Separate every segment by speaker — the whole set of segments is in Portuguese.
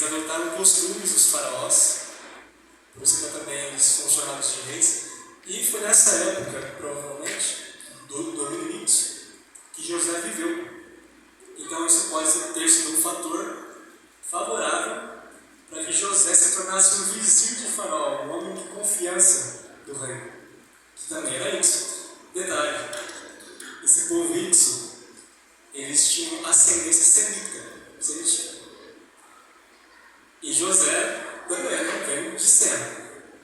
Speaker 1: adotaram costumes dos faraós, por isso que também eles são chamados de reis. E foi nessa época, provavelmente, do domínio que José viveu. Então isso pode ter sido um fator favorável para que José se tornasse um vizir de Faraó, um homem de confiança do rei, que também era Ixo. Detalhe, esse povo Ixo, eles tinham ascendência semítica. E José também não veio de Sem,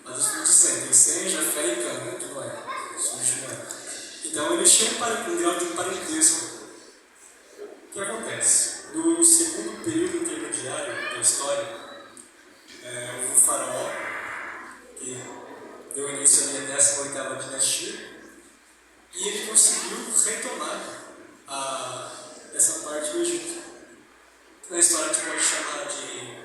Speaker 1: mas os filhos de Sem, tem Sem, Jafé e Cã, né? Que não é. Então eles tinham um grau de parentesco. O que acontece? No segundo período intermediário da história, o faraó, que deu início à 18ª dinastia, e ele conseguiu retomar essa parte do Egito. Na história a gente pode chamar de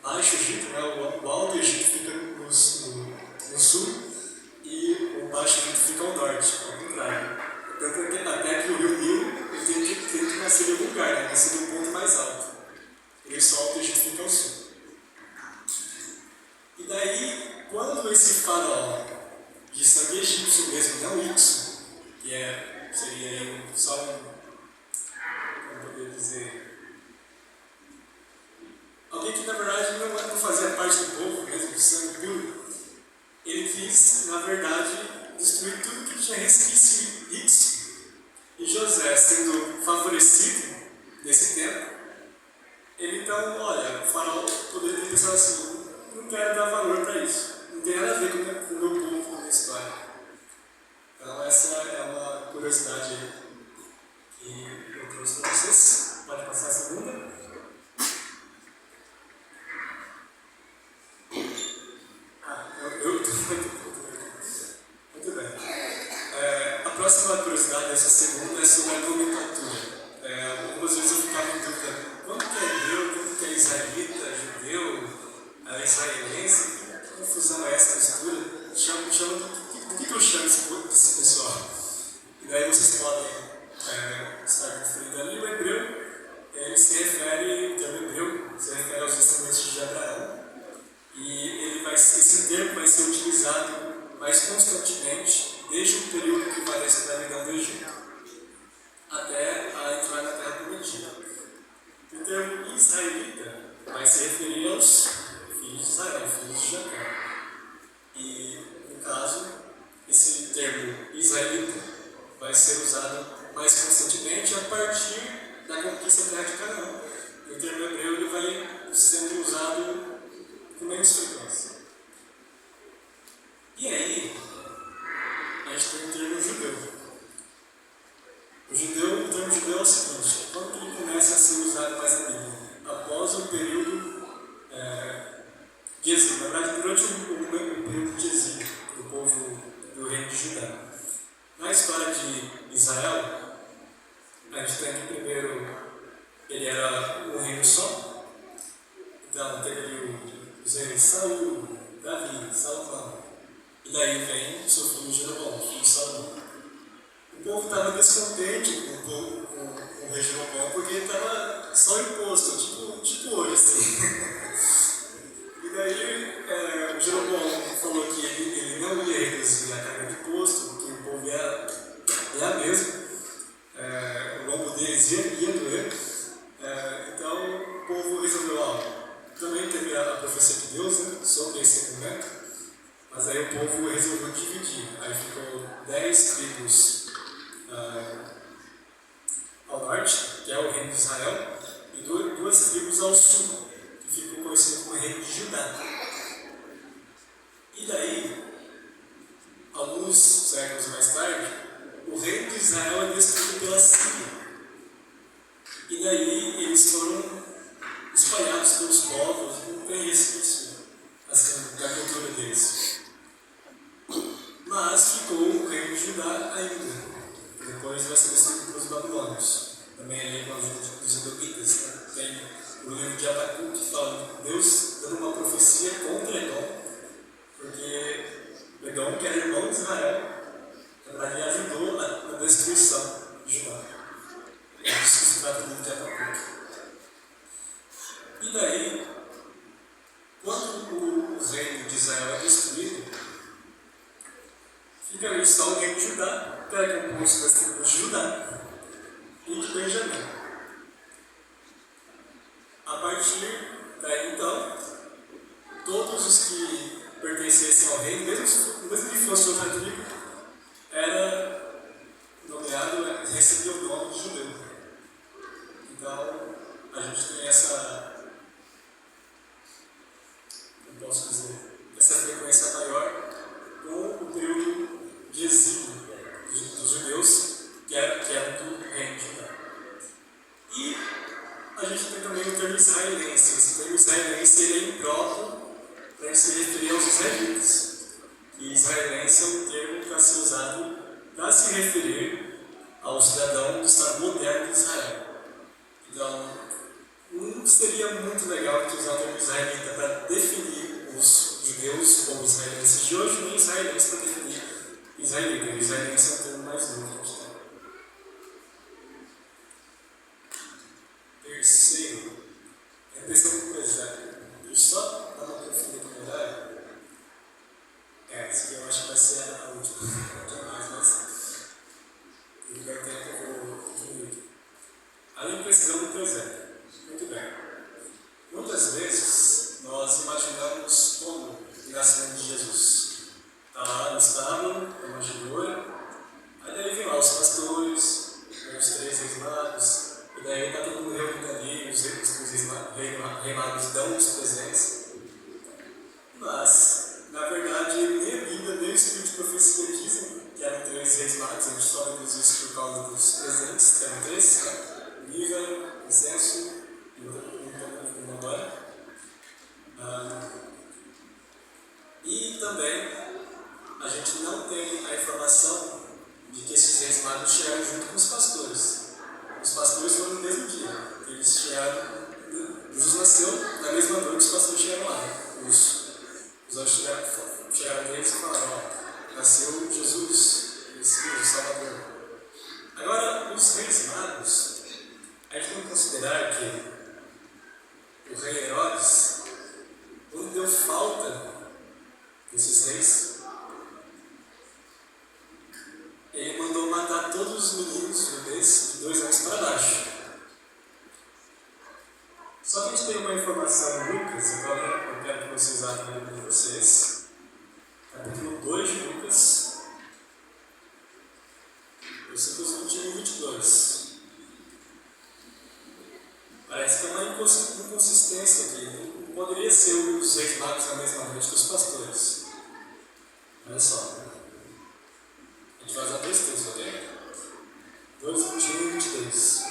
Speaker 1: Baixo Egito, né? O Alto Egito fica no sul e o Baixo Egito fica ao norte, ao contrário. Tanto até que o rio Nilo tem que nascer em algum lugar, né? Nascer no ponto mais alto. Por isso o Alto Egito fica ao sul. E daí, quando esse faraó de sangue egípcio mesmo, não Ixo, que seria só como poderia dizer, alguém que na verdade não fazia parte do povo mesmo, de sangue puro, ele quis, na verdade, destruir tudo que tinha resquício Ixo. E José, sendo favorecido nesse tempo, ele então, olha, o faraó poderia pensar assim, não quero dar valor para isso, não tem nada a ver com o meu povo, com a minha história. Então essa é uma curiosidade que eu trouxe para vocês. Pode passar a segunda. Muito bem. A próxima curiosidade dessa segunda é sobre a nomenclatura. Algumas vezes eu ficava em dúvida, quando que é hebreu, quando que é israelita, judeu, israelense, que confusão é essa mistura? Do que eu chamo esse pessoal? E daí vocês podem estar conferindo ali. O hebreu, ele se refere, o termo hebreu, se refere aos descendentes de Abraão. E esse termo vai ser utilizado mais constantemente desde o período que vai da escravidão do Egito até a entrada na Terra Prometida. O termo israelita vai se referir aos filhos de Israel, filhos de Jacó. E, no caso, esse termo israelita vai ser usado mais constantemente a partir da conquista da Terra de Canaã. E o termo hebreu ele vai sendo usado com menos frequência. E aí, a gente tem o termo judeu. O termo judeu é o seguinte, quando ele começa a ser usado mais na Bíblia? Após o período de exílio, na verdade, durante o período de exílio do povo do reino de Judá. Na história de Israel, a gente tem que primeiro, ele era um reino só, então teve ali os reis Saul, Davi, Salomão, e daí vem o seu filho Jeroboão, filho de Salomão. O povo estava descontente com o rei Jeroboão porque ele estava só imposto, tipo hoje assim. E daí o Jeroboão falou que ele não ia reduzir a carga de imposto, porque o povo ia mesmo, o lombo deles ia doer. Então o povo resolveu, também teve a profecia de Deus, né, sobre esse momento, mas aí o povo resolveu dividir. Aí ficou 10 tribos ao norte, que é o reino de Israel, e duas tribos ao sul, que ficou conhecido como o reino de Judá. E daí, alguns séculos mais tarde, o reino de Israel é destruído pela Síria. E daí eles foram espalhados pelos povos, não tem isso assim, da cultura deles. Mas ficou o reino de Judá ainda. Depois vai ser destruído pelos babilônios. Também ali com os edomitas, né? Tem o livro de Abacuque que fala de Deus dando uma profecia contra Edom, porque Edom, que era irmão de Israel, na verdade ele ajudou na destruição de Judá. É isso que se trata do livro de Abacuque. E daí, o reino de Israel é destruído, fica ali só o reino de Judá, que é composto das tribos de Judá e de Benjamim. A partir daí, então, todos os que pertencessem ao reino, mesmo que fosse outra tribo, era nomeado, recebia o nome de judeu. Então, a gente tem essa, como posso dizer, essa frequência maior com o período de exílio dos judeus, que eram do reino de Judá. E a gente tem também o termo israelense. Esse termo israelense ele é impróprio para se referir aos israelitas. E israelense é um termo para ser usado para se referir ao cidadão do Estado moderno de Israel. Então, não seria muito legal usar o termo israelita para definir os judeus como israelenses de hoje, nem israelense para definir israelita. Israelense é um termo mais novo que a gente tem. Terceiro, é a questão do presépio. Deixa eu só dar uma conferida no horário. Essa aqui eu acho que vai ser a última. Não tem mais, mas ele vai ter que eu vou diminuir. A impressão do presépio. Muito bem. Muitas vezes nós imaginamos como o nascimento de Jesus. Está lá no estábulo, é uma manjedoura, aí daí vem lá os pastores, vem os 3 reis magos. E daí está todo mundo reunido ali, os reis magos dão os presentes. Mas, na verdade, nem a Bíblia, nem o Espírito de Profecia dizem que eram 3 reis magos. A gente só deduz isso por causa dos presentes, que eram 3, né? Mirra, incenso e uma agora. E também, a gente não tem a informação de que esses reis magos chegaram junto com os pastores. Os pastores foram no mesmo dia. Eles chegaram. Jesus nasceu na mesma noite, os pastores chegaram lá. Os anjos chegaram neles e falaram: ó, nasceu Jesus, o Salvador. Agora, os reis magos, a gente tem que considerar que o rei Herodes, quando deu falta desses reis, ele mandou matar todos os meninos bebês de 2 anos para baixo. Só que a gente tem uma informação em Lucas, agora eu quero que vocês abram com vocês. Capítulo 2 de Lucas, versículos 21 e 22. Parece que é uma inconsistência aqui. Não poderia ser os reis magos na mesma noite que os pastores. Olha só. A gente vai usar 2 textos, ok? 2, 21 e 22.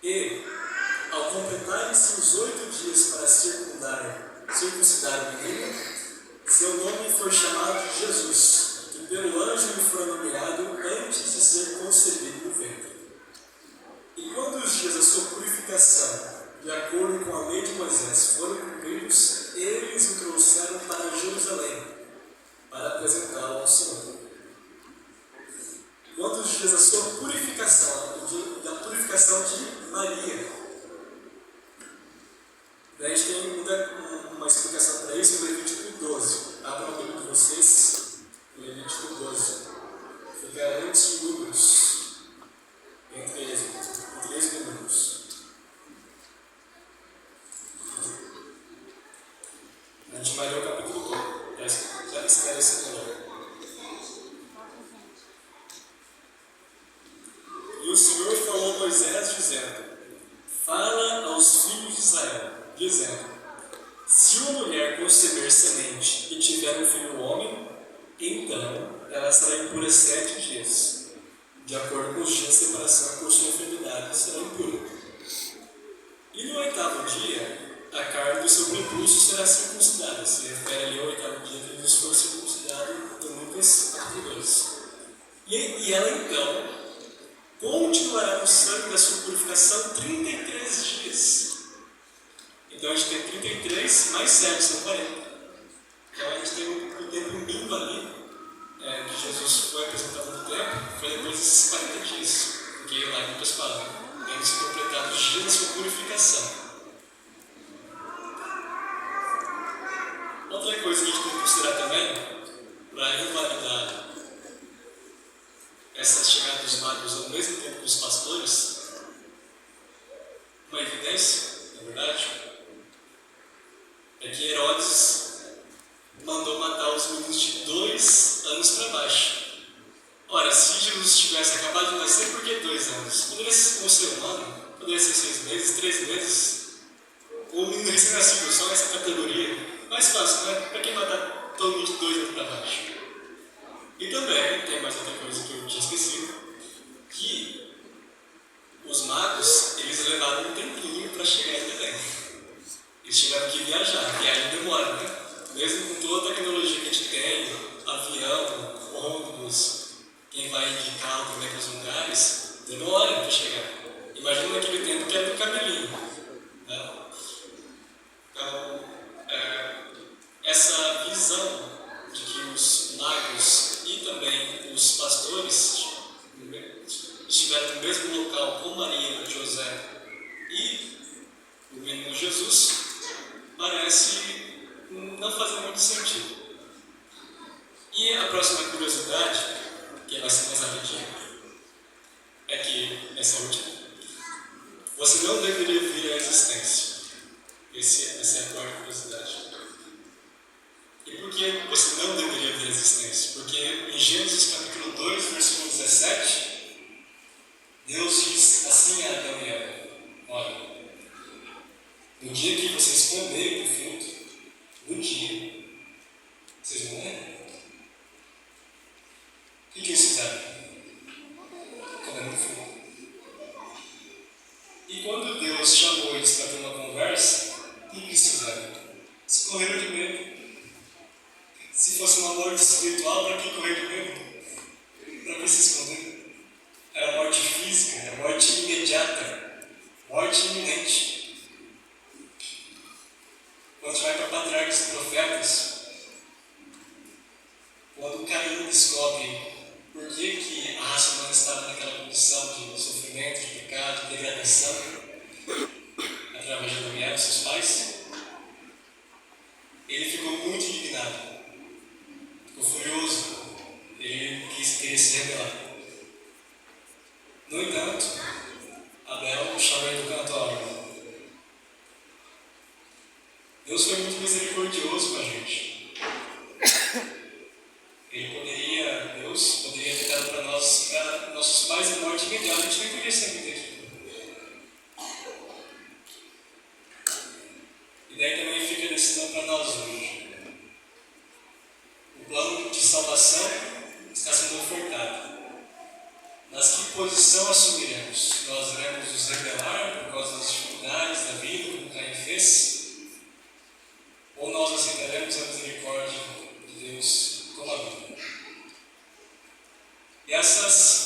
Speaker 1: E, ao completarem-se os 8 dias para circuncidar o menino, seu nome foi chamado de Jesus, que pelo anjo lhe foi nomeado antes de ser concebido no ventre. E quando os dias da sua purificação, de acordo com a lei de Moisés, foram cumpridos, eles o trouxeram para Jerusalém, para apresentá-lo ao Senhor. Quando os dias da sua purificação, da purificação de Maria. Daí a gente tem uma explicação para isso no Levítico 12. Abra a Bíblia de vocês, Levítico 12. Fica antes de Números, entre Êxodo e Números. A gente vai ler o capítulo todo, já esclarece melhor. E o Senhor falou a Moisés, dizendo: fala aos filhos de Israel, dizendo: se uma mulher conceber semente e tiver um filho homem, então ela será impura 7 dias. De acordo com os dias de separação por sua enfermidade, será impura. E no 8º dia, a carne do seu prepúcio será circuncidada. Se refere ali ao 8º dia que Jesus foi circuncidado em Lucas capítulo 2. E ela então continuará no sangue da sua purificação 33 dias. Então a gente tem 33 mais 7, são 40. Então a gente tem um tempo mínimo ali, que Jesus foi apresentado no templo, foi depois desses 40 dias. Porque lá em outras palavras, eles completaram os dias da sua purificação. outra coisa que a gente tem que considerar também, para invalidar essa chegada dos magos ao mesmo tempo que os pastores, uma evidência, na verdade, é que Herodes mandou matar os meninos de 2 anos para baixo. Ora, se Jesus tivesse acabado de nascer, por que 2 anos? Poderia ser um ser humano, poderia ser 6 meses, 3 meses. O menino recém-nascido, só nessa categoria. Mais fácil, né? Para quem matar todo mundo de 2 anos para baixo? E também, tem mais outra coisa que eu tinha esquecido, que os magos, eles levaram um tempinho para chegar em Belém. Eles tiveram que viajar, e aí demora, né? Mesmo com toda a tecnologia que a gente tem, avião, ônibus, quem vai de carro também para os lugares, demora para chegar. Imagina naquele tempo que era do camelinho. Né? Então, essa visão de que os magos e também os pastores estiveram no mesmo local com Maria, José e o menino Jesus, parece não fazer muito sentido. E a próxima curiosidade, que vai ser mais rapidinho, é que, essa última, você não deveria vir à existência. Essa é a quarta curiosidade. E por que você não deveria vir à existência? Porque em Gênesis capítulo 2, versículo 17, Deus diz assim a Adão e Eva: olha, no dia que vocês comerem do fruto, no dia, vocês vão morrer. O que eles fizeram? Comeram do fruto. E quando Deus chamou eles para ter uma conversa, o que eles fizeram? Se correram de medo. Se fosse uma morte espiritual, para que correr de medo? Para que se esconder? Era morte física, era morte imediata, morte iminente. Quando a gente vai para Patriarcas e Profetas, quando Caim descobre por que a raça humana estava naquela condição de sofrimento, de pecado, de degradação, através de Adão e Eva, seus pais, ele ficou muito indignado, ficou furioso, ele queria se rebelar. No entanto, Abel chamou ele do canto alto. Deus foi muito misericordioso com a gente. Deus poderia ter dado para nós, para nossos pais, a morte imediata, a gente nem poderia ser muito aqui. E daí também fica decisão para nós hoje. O plano de salvação está sendo ofertado. Mas que posição assumiremos? Nós iremos nos rebelar por causa das dificuldades da vida, como Caim fez? Ou nós aceitaremos a misericórdia de Deus como a vida? E essas